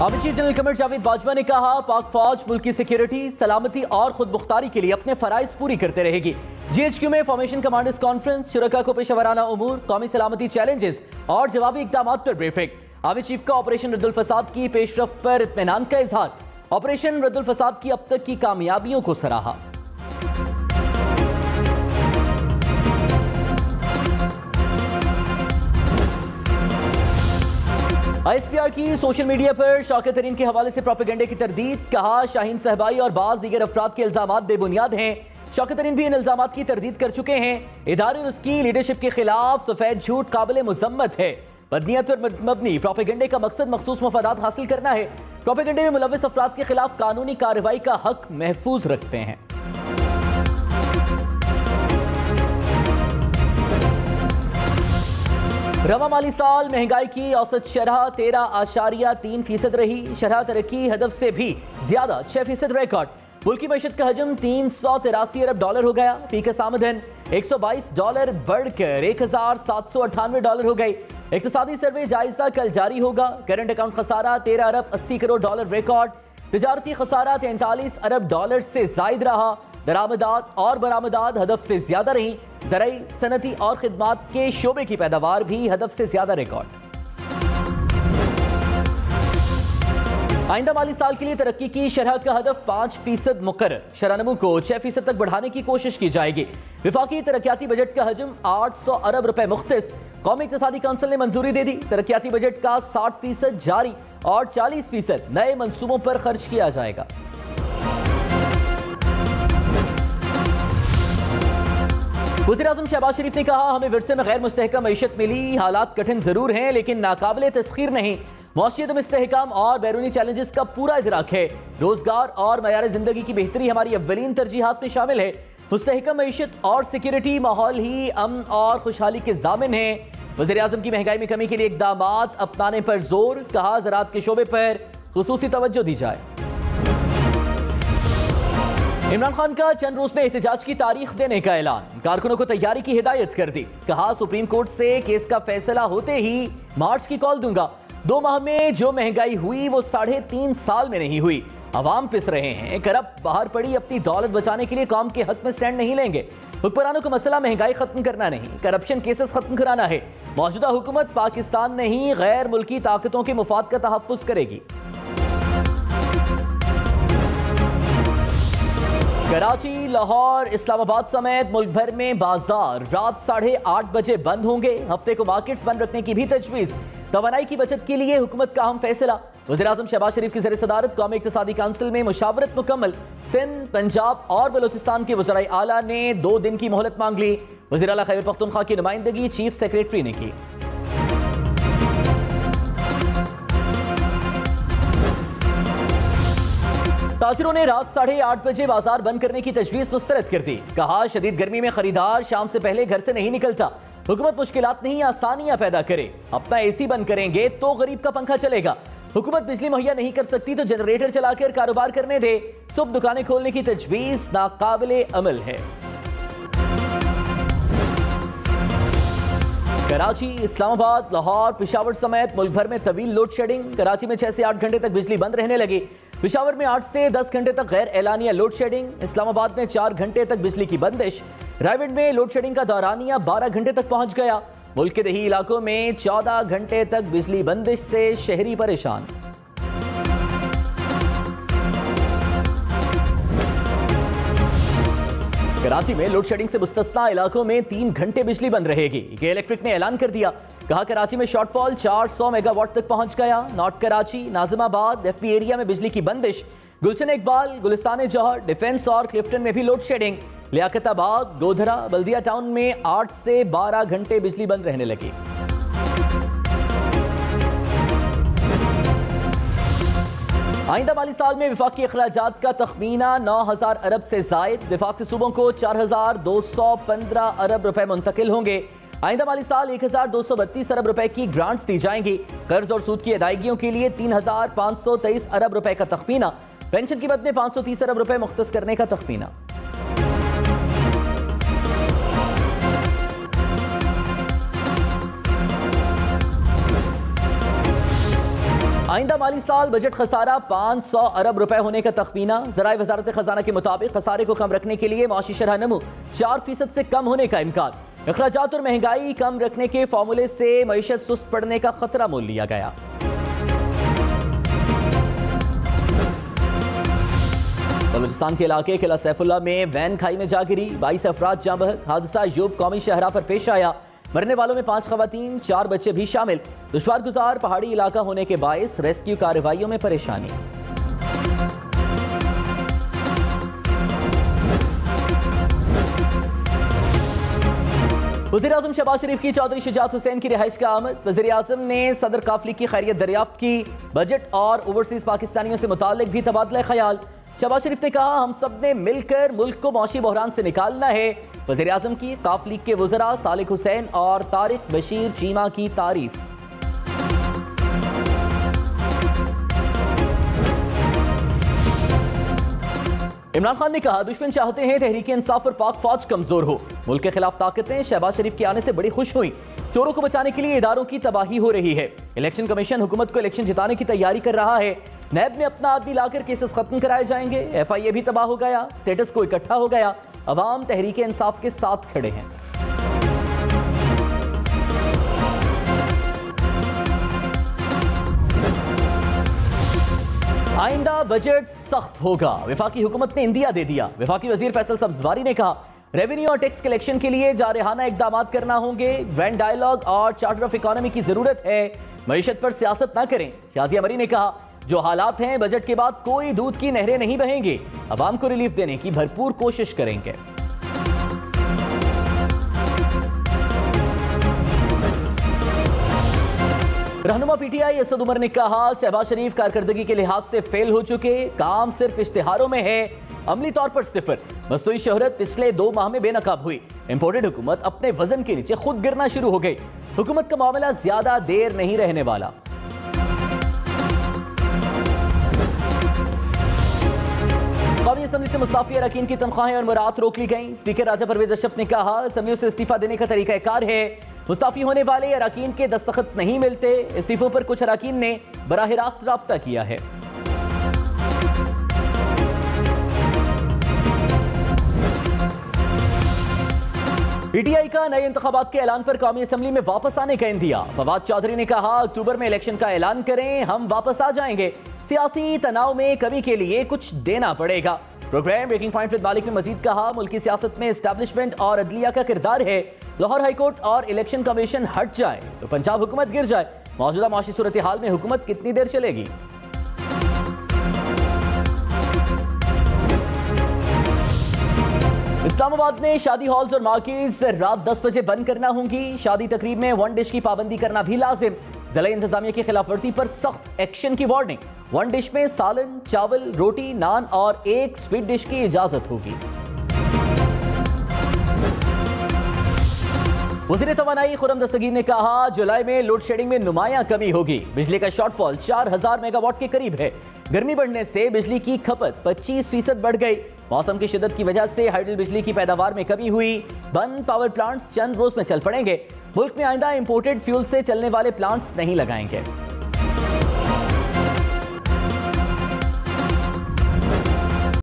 Army chief general Qamar Javed Bajwa ने कहा, पाक फौज मुल्क की सिक्योरिटी, सलामती और खुद मुख्तारी के लिए अपने फराइज पूरी करते रहेगी। GHQ में फॉर्मेशन कमांडर्स कॉन्फ्रेंस, शुरका को पेशेवराना उमूर, कौमी सलामती चैलेंजेस और जवाबी इकदाम पर ब्रीफिंग। आर्मी चीफ का ऑपरेशन रद्दुल फसाद की पेशरफ्त पर इत्मीनान का इजहार। ऑपरेशन रद्दुल फसाद की अब तक की कामयाबियों को सराहा। ISPR की सोशल मीडिया पर शौकत तरीन के हवाले से प्रोपेगेंडे की तरदीद। कहा, शाहीन सहबाई और बाज दीगर अफराद के इल्जामात बेबुनियाद हैं। शौकत तरीन भी इन इल्जामात की तरदीद कर चुके हैं। इदारे और उसकी लीडरशिप के खिलाफ सफेद झूठ काबिल मुजम्मत है। बदनीयत पर मबनी प्रोपेगेंडे का मकसद मखसूस मफादात हासिल करना है। प्रोपेगेंडे में मुलव्विस अफराद के खिलाफ कानूनी कार्रवाई का हक महफूज रखते हैं। रवा माली साल महंगाई की औसत शरह 13.3% रही। शरह तरक्की हदफ से भी ज्यादा 6% रिकॉर्ड। मुल्क की मईशत का हजम 383 अरब डॉलर हो गया। फीकस आमदन $122 बढ़कर $1,798 हो गई। इक्तिसादी सर्वे जायजा कल जारी होगा। करंट अकाउंट खसारा 13 अरब 80 करोड़ डॉलर रिकॉर्ड। तिजारती खसारा 43 अरब डॉलर से जायद रहा। दरामदात और बरामदात हदफ से ज्यादा रही। ज़राई, सनती और खिदमात के शोबे की पैदावार भी हदफ से ज्यादा रिकॉर्ड। आइंदा माली साल के लिए तरक्की की शरह का हदफ 5% मुकर्रर। शरह-नमू को 6% तक बढ़ाने की कोशिश की जाएगी। विफाकी तरक्याती बजट का हजम 800 अरब रुपए मुख्तस। कौमी इक़्तिसादी काउंसिल ने मंजूरी दे दी। तरक्याती बजट का 60% जारी और 40% नए मंसूबों पर खर्च किया जाएगा। वज़ीर-ए-आज़म शहबाज शरीफ ने कहा, हमें विरसे में गैर मुस्तहकम मईशत मिली। हालात कठिन जरूर हैं लेकिन नाकाबिले तस्खीर नहीं। मौशियत में इस्तेहकाम और बैरूनी चैलेंजेस का पूरा इदराक है। रोजगार और मयार जिंदगी की बेहतरी हमारी अव्वलीन तरजीहात में शामिल है। मुस्तहकम मईशत और सिक्योरिटी माहौल ही अमन और खुशहाली के ज़ामिन है। वज़ीर-ए-आज़म की महंगाई में कमी के लिए इक़दामात अपनाने पर जोर। कहा, ज़राअत के शोबे पर खुसूसी तवज्जो दी जाए। इमरान खान का चंद रोज में एहतजाज की तारीख देने का ऐलान। कारकुनों को तैयारी की हिदायत कर दी। कहा, सुप्रीम कोर्ट से केस का फैसला होते ही मार्च की कॉल दूंगा। 2 माह में जो महंगाई हुई वो 3.5 साल में नहीं हुई। अवाम पिस रहे हैं। करप्ट बाहर पड़ी अपनी दौलत बचाने के लिए कौम के हक में स्टैंड नहीं लेंगे। हुक्मरानों का मसला महंगाई खत्म करना नहीं, करप्शन केसेस खत्म कराना है। मौजूदा हुकूमत पाकिस्तान नहीं गैर मुल्की ताकतों के मुफाद का तहफ़्फ़ुज़ करेगी। कराची, लाहौर, इस्लामाबाद समेत मुल्क भर में बाजार रात 8:30 बजे बंद होंगे। हफ्ते को मार्केट्स बंद रखने की भी तजवीज़। तवानाई की बचत के लिए हुकूमत का अहम फैसला। वज़ीर-ए-आज़म शहबाज शरीफ की ज़ेर सदारत कौमी इक़्तिसादी काउंसिल में मुशावरत मुकम्मल। सिंध, पंजाब और बलोचिस्तान के वज़राए आला ने 2 दिन की मोहलत मांग ली। वज़ीर आला खैबर पख्तूनख्वा की नुमाइंदगी चीफ सेक्रेटरी ने की। ताजिरों ने रात 8:30 बजे बाजार बंद करने की तजवीज़ मुस्तरद कर दी। कहा, शदीद गर्मी में खरीदार शाम से पहले घर से नहीं निकलता। हुकूमत मुश्किलात नहीं आसानियां पैदा करे। अपना AC बंद करेंगे तो गरीब का पंखा चलेगा। हुकूमत बिजली मुहैया नहीं कर सकती तो जनरेटर चलाकर कारोबार करने दे। सुबह दुकानें खोलने की तजवीज़ नाकाबिले अमल है। कराची, इस्लामाबाद, लाहौर, पेशावर समेत मुल्क भर में तवील लोड शेडिंग। कराची में 6 से 8 घंटे तक बिजली बंद रहने लगी। पेशावर में 8 से 10 घंटे तक गैर एलानिया लोड शेडिंग। इस्लामाबाद में 4 घंटे तक बिजली की बंदिश। रायगढ़ में लोड शेडिंग का दौरानिया 12 घंटे तक पहुंच गया। मुल्क के दही इलाकों में 14 घंटे तक बिजली बंदिश से शहरी परेशान। कराची में लोड शेडिंग से मुस्तस्ना इलाकों में 3 घंटे बिजली बंद रहेगी। के इलेक्ट्रिक ने ऐलान कर दिया। कहा, कराची में शॉर्टफॉल 400 मेगावाट तक पहुंच गया। North Karachi, Nazimabad, FP area में बिजली की बंदिश। गुलशन इकबाल, गुलिस्तान जौहर, डिफेंस और क्लिफ्टन में भी लोड शेडिंग। लियाकताबाद, गोधरा, बल्दिया टाउन में 8 से 12 घंटे बिजली बंद रहने लगी। आइंदा माली साल में विफाकी अखराजात का तखमीना 9,000 अरब से जायद। विफाक सूबों को 4,215 अरब रुपए मुंतकिल होंगे। आइंदा माली साल 1,232 अरब रुपए की ग्रांट्स दी जाएंगी। कर्ज और सूद की अदायगियों के लिए 3,523 अरब रुपए का तखमीना। पेंशन की मद में 530 अरब रुपए मुख्तस करने का तखमीना। आइंदा माली साल बजट खसारा 500 अरब रुपए होने का तखमीना। ज़राए वजारत खजाना के मुताबिक खसारे को कम रखने के लिए माशी शरह नमू 4% से कम होने का इम्कान। अखराजात और महंगाई कम रखने के फॉर्मूले से मईशत सुस्त पड़ने का खतरा मोल लिया गया। बलूचिस्तान के इलाके किला सैफुल्ला में वैन खाई में जा गिरी, 22 अफराद जाँ बहक। हादसा यूब कौमी शहरा पर पेश आया। मरने वालों में 5 खवातीन 4 बच्चे भी शामिल। दुश्वार गुजार पहाड़ी इलाका होने के बायस रेस्क्यू कार्रवाइयों में परेशानी। वज़ीर आज़म शहबाज शरीफ की चौधरी शुजात हुसैन की रिहाइश का आमद। वज़ीर आज़म ने सदर काफली की खैरियत दरियाफ्त की। बजट और ओवरसीज पाकिस्तानियों से मुताल्लिक भी तबादला ख्याल। शहबाज शरीफ ने कहा, हम सब ने मिलकर मुल्क को मौशी बहरान से निकालना है। वज़ीर आज़म की काफ लीग के वज़रा सालिक हुसैन और तारिक बशीर चीमा की तारीफ। इमरान खान ने कहा, दुश्मन चाहते हैं तहरीक इंसाफ और पाक फौज कमजोर हो। मुल्क के खिलाफ ताकतें शहबाज शरीफ के आने से बड़ी खुश हुई। चोरों को बचाने के लिए इदारों की तबाही हो रही है। इलेक्शन कमीशन हुकूमत को इलेक्शन जिताने की तैयारी कर रहा है। नैब में अपना आदमी लाकर केसेस खत्म कराए जाएंगे। FIA भी तबाह हो गया, स्टेटस को इकट्ठा हो गया। अवाम तहरीक इंसाफ के साथ खड़े हैं। आइंदा बजट सख्त होगा, वफाकी हुकूमत ने इंदिया दे दिया। वफाकी वजीर फैसल सब्जवारी ने कहा, रेवेन्यू और टैक्स कलेक्शन के लिए जारहाना इकदाम करना होंगे। ग्रैंड डायलॉग और चार्टर ऑफ इकोनॉमी की जरूरत है। मईशत पर सियासत ना करें। शाजिया मरी ने कहा, जो हालात हैं बजट के बाद कोई दूध की नहरें नहीं बहेंगे। अवाम को रिलीफ देने की भरपूर कोशिश करेंगे। रहनुमा PTI असद उमर ने कहा, शहबाज शरीफ कारकर्दगी के लिहाज से फेल हो चुके, काम सिर्फ इश्तिहारों में है, अमली तौर पर सिफर। मस्तूई शोहरत पिछले 2 माह में बेनकाब हुई। इंपोर्टेड हुकूमत अपने वजन के नीचे खुद गिरना शुरू हो गई। हुकूमत का मामला ज्यादा देर नहीं रहने वाला। कौमी असम्बली से मुस्ताफी अरकान की तनख्वाहें और मुराद रोक ली गई। स्पीकर राजा परवेज अशरफ ने कहा, असम्बलियों से इस्तीफा देने का तरीकाकार है। मुस्ताफी होने वाले अरकान के दस्तखत नहीं मिलते। इस्तीफों पर कुछ अरकान ने बराह रास्त राब्ता किया है। PTI का नए इंतखाबात के ऐलान पर कौमी असम्बली में वापस आने का इंदिया। फवाद चौधरी ने कहा, अक्टूबर में इलेक्शन का ऐलान करें, हम वापस आ जाएंगे। सियासी तनाव में कमी के लिए कुछ देना पड़ेगा। प्रोग्राम ब्रेकिंग पॉइंट विद मालिक ने मजीद कहा, मुल्की सियासत में एस्टैब्लिशमेंट और अदलिया का किरदार है। लाहौर हाईकोर्ट और इलेक्शन कमीशन हट जाए तो पंजाब हुकूमत गिर जाए। मौजूदा माशी सूरत हाल में हुकूमत कितनी देर चलेगी? इस्लामाबाद में शादी हॉल्स और मार्केट्स रात 10 बजे बंद करना होंगी। शादी तकरीब में 1 डिश की पाबंदी करना भी लाजिम। जिला इंतजामिया की खिलाफवर्जी पर सख्त एक्शन की वार्निंग। 1 डिश में सालन, चावल, रोटी, नान और 1 स्वीट डिश की इजाजत होगी। वज़ीर तवानाई खुर्रम दस्तगीर ने कहा, जुलाई में लोड शेडिंग में नुमायां कमी होगी। बिजली का शॉर्टफॉल 4000 मेगावाट के करीब है। गर्मी बढ़ने से बिजली की खपत 25% बढ़ गई। मौसम की शिद्दत की वजह से हाइडल बिजली की पैदावार में कमी हुई। बंद पावर प्लांट्स चंद रोज में चल पड़ेंगे। मुल्क में आइंदा इंपोर्टेड फ्यूल से चलने वाले प्लांट्स नहीं लगाएंगे।